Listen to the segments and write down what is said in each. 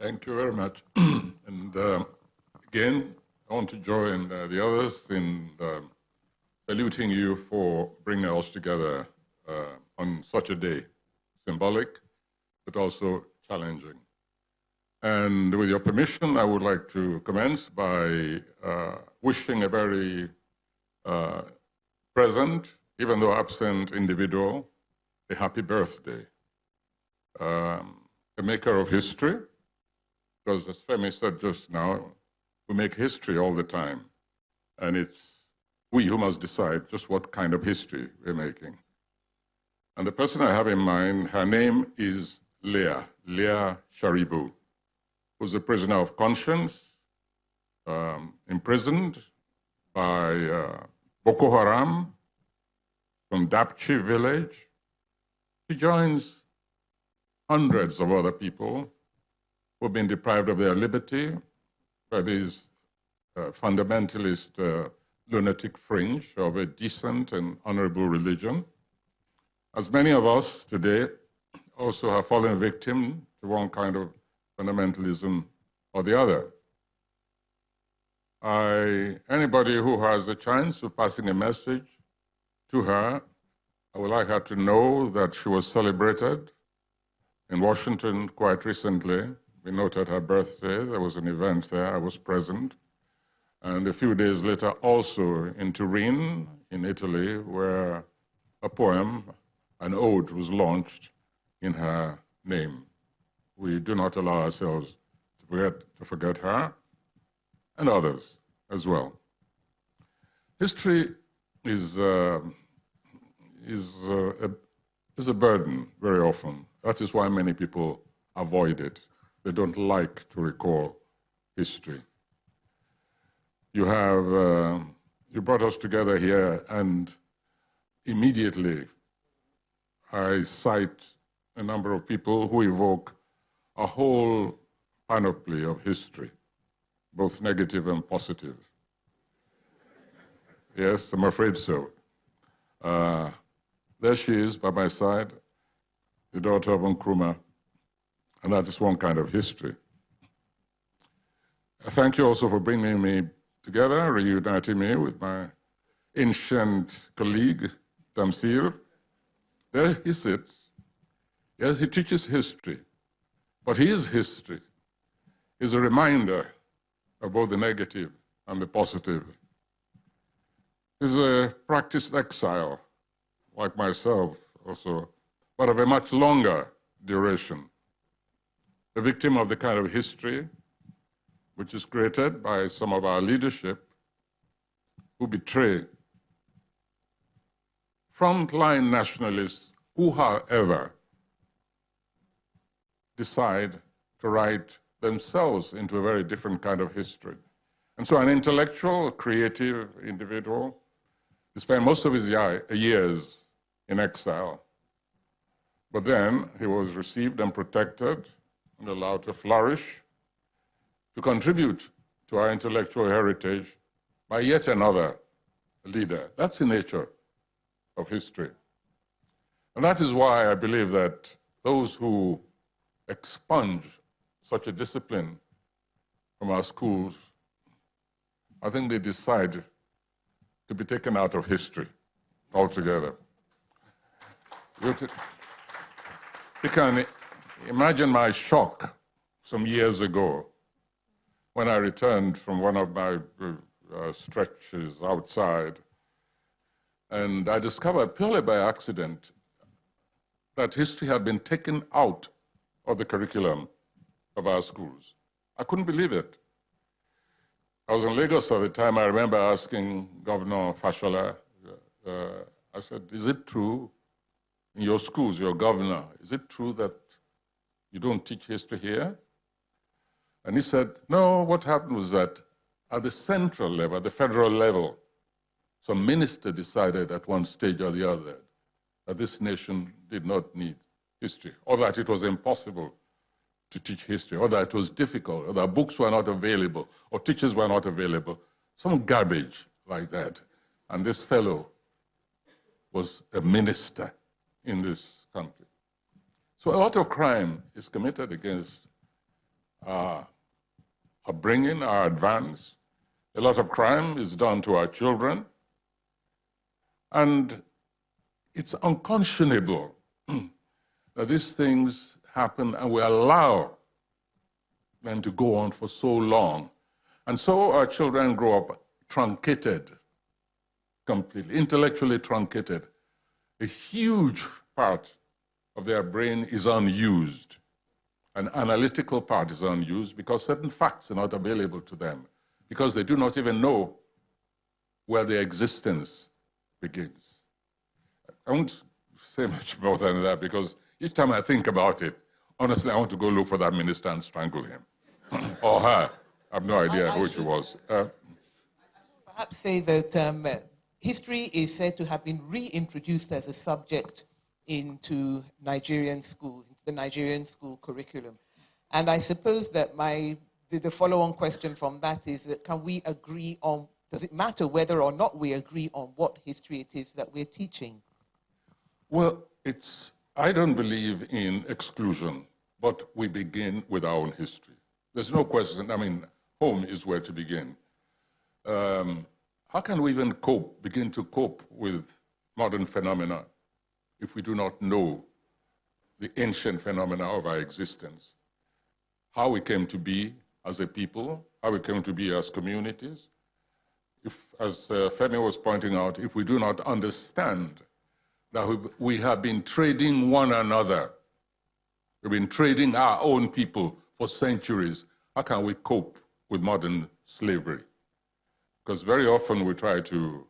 Thank you very much. And again, I want to join the others in saluting you for bringing us together on such a day, symbolic, but also challenging. And with your permission, I would like to commence by wishing a very present, even though absent individual, a happy birthday. A maker of history, because as Femi said just now, we make history all the time. And it's we who must decide just what kind of history we're making. And the person I have in mind, her name is Leah Sharibu, who's a prisoner of conscience, imprisoned by Boko Haram from Dapchi village. She joins hundreds of other people who have been deprived of their liberty by these fundamentalist lunatic fringe of a decent and honorable religion. As many of us today also have fallen victim to one kind of fundamentalism or the other. Anybody who has a chance of passing a message to her, I would like her to know that she was celebrated in Washington quite recently. We noted her birthday. There was an event there. I was present. And a few days later, also in Turin, in Italy, where a poem, an ode, was launched in her name. We do not allow ourselves to forget her and others as well. History is a burden very often. That is why many people avoid it. They don't like to recall history. You brought us together here, and immediately I cite a number of people who evoke a whole panoply of history, both negative and positive. Yes, I'm afraid so. There she is by my side, the daughter of Nkrumah, and that is one kind of history. I thank you also for bringing me together, reuniting me with my ancient colleague, Tamsir. There he sits. Yes, he teaches history, but his history is a reminder of both the negative and the positive. He's a practiced exile, like myself also, but of a much longer duration. A victim of the kind of history which is created by some of our leadership who betray frontline nationalists who, however, decide to write themselves into a very different kind of history. And so an intellectual, creative individual, he spent most of his years in exile. But then he was received and protected and allowed to flourish, to contribute to our intellectual heritage by yet another leader. That's the nature of history. And that is why I believe that those who expunge such a discipline from our schools, I think they decide to be taken out of history altogether. You can imagine my shock some years ago when I returned from one of my stretches outside, and I discovered purely by accident that history had been taken out of the curriculum of our schools. I couldn't believe it. I was in Lagos at the time. I remember asking Governor Fashola, I said, is it true in your schools, your governor, is it true that you don't teach history here? And he said, no, what happened was that at the central level, at the federal level, some minister decided at one stage or the other that this nation did not need history, or that it was impossible to teach history, or that it was difficult, or that books were not available, or teachers were not available. Some garbage like that. And this fellow was a minister in this country. So a lot of crime is committed against our upbringing, our advance. A lot of crime is done to our children. And it's unconscionable that these things happen and we allow them to go on for so long. And so our children grow up truncated, completely, intellectually truncated. A huge part of their brain is unused. An analytical part is unused because certain facts are not available to them, because they do not even know where their existence begins. I won't say much more than that because each time I think about it, honestly, I want to go look for that minister and strangle him. Or her. I have no idea who she was. Perhaps say that history is said to have been reintroduced as a subject into Nigerian schools, into the Nigerian school curriculum. And I suppose that the follow-on question from that is that can we agree on, does it matter whether or not we agree on what history it is that we're teaching? Well, I don't believe in exclusion, but we begin with our own history. There's no question. I mean, home is where to begin. How can we even begin to cope with modern phenomena if we do not know the ancient phenomena of our existence? How we came to be as a people, how we came to be as communities. If, as Femi was pointing out, if we do not understand that we have been trading one another, we've been trading our own people for centuries, how can we cope with modern slavery? Because very often we try to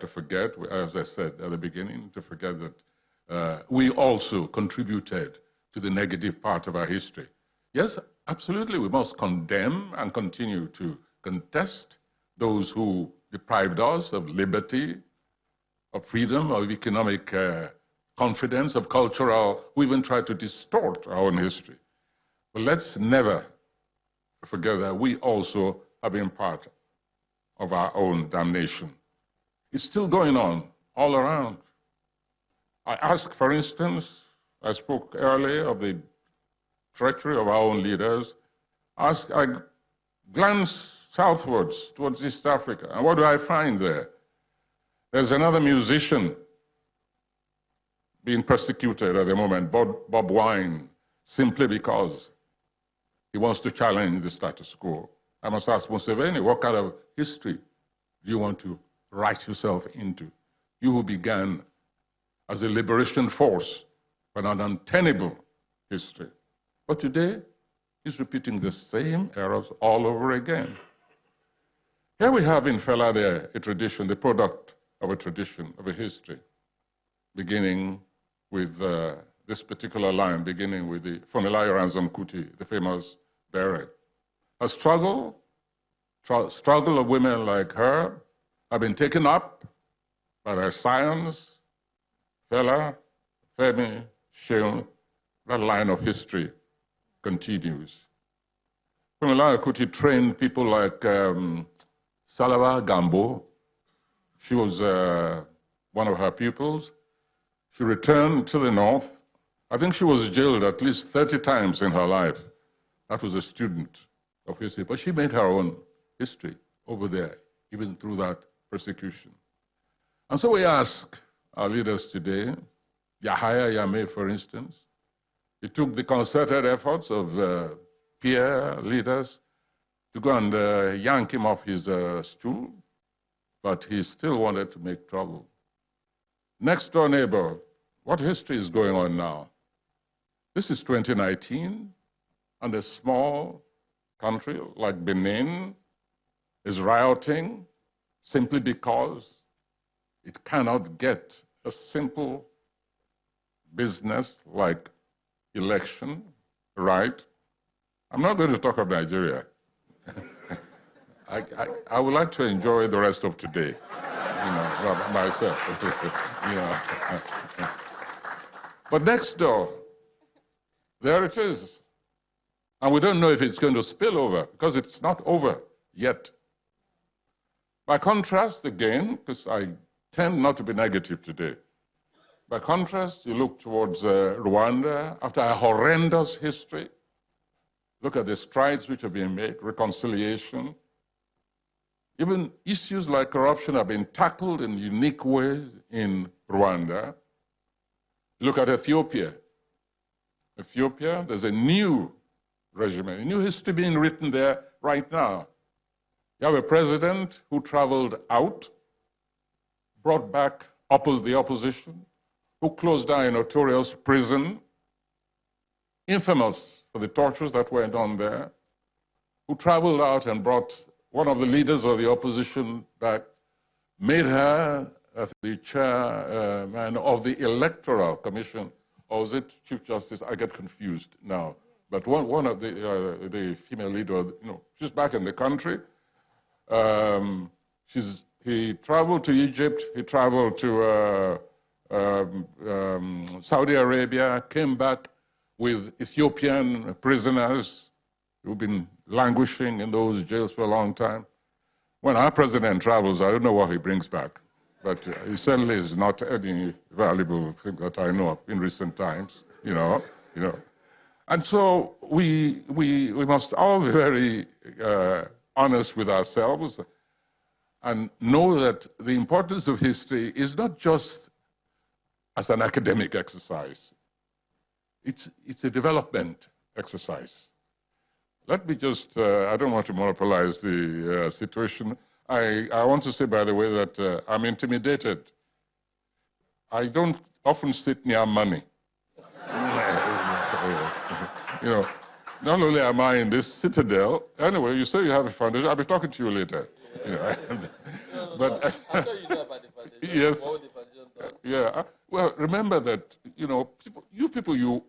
forget, as I said at the beginning, to forget that we also contributed to the negative part of our history. Yes, absolutely, we must condemn and continue to contest those who deprived us of liberty, of freedom, of economic confidence, of cultural, we even try to distort our own history. But let's never forget that we also have been part of our own damnation. It's still going on all around. I ask, for instance, I spoke earlier of the treachery of our own leaders. I glance southwards towards East Africa, and what do I find there? There's another musician being persecuted at the moment, Bob Wine, simply because he wants to challenge the status quo. I must ask Museveni, what kind of history do you want to write yourself into? You who began as a liberation force, but an untenable history. But today, he's repeating the same errors all over again. Here we have in Fela a tradition, the product of a tradition, of a history, beginning with this particular line, beginning with the Funmilayo Ransome Kuti, the famous beret. A struggle of women like her have been taken up by their science, Fela, Femi, Sheun. That line of history continues. Funmilayo Kuti trained people like Salawa Gambo. She was one of her pupils. She returned to the north. I think she was jailed at least 30 times in her life. That was a student of history. But she made her own history over there, even through that persecution. And so we ask our leaders today, Yahaya Jammeh, for instance, he took the concerted efforts of peer leaders to go and yank him off his stool, but he still wanted to make trouble. Next door neighbor, what history is going on now? This is 2019, and a small country like Benin is rioting simply because it cannot get a simple business like election right. I'm not going to talk of Nigeria. I would like to enjoy the rest of today, myself. But next door, there it is. And we don't know if it's going to spill over, because it's not over yet. By contrast, again, because I tend not to be negative today, by contrast, you look towards Rwanda, after a horrendous history, Look at the strides which have been made, reconciliation. Even issues like corruption have been tackled in unique ways in Rwanda. Look at Ethiopia. Ethiopia, there's a new regimen, a new history being written there right now. You have a president who traveled out, brought back the opposition, who closed down a notorious prison, infamous for the tortures that went on there, who traveled out and brought one of the leaders of the opposition back, made her the chairman of the Electoral Commission, or was it Chief Justice? I get confused now. But one of the female leader, she's back in the country. He traveled to Egypt, he traveled to Saudi Arabia, came back with Ethiopian prisoners who've been languishing in those jails for a long time. When our president travels, I don't know what he brings back, but he certainly is not any valuable thing that I know of in recent times, And so we must all be very honest with ourselves and know that the importance of history is not just as an academic exercise. It's a development exercise. Let me just, I don't want to monopolize the situation. I want to say, by the way, that I'm intimidated. I don't often sit near money. Not only am I in this citadel, anyway, you say you have a foundation, I'll be talking to you later. But I'm sure you know about the foundation. Yes. What the foundation does. Yeah. Well, remember that, you people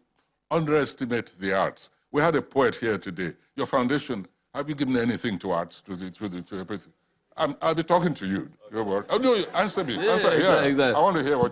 underestimate the arts. We had a poet here today. Your foundation, have you given anything to arts, to everything? I'll be talking to you. Okay. Oh, no, answer me. Yeah, answer. exactly. I want to hear what you're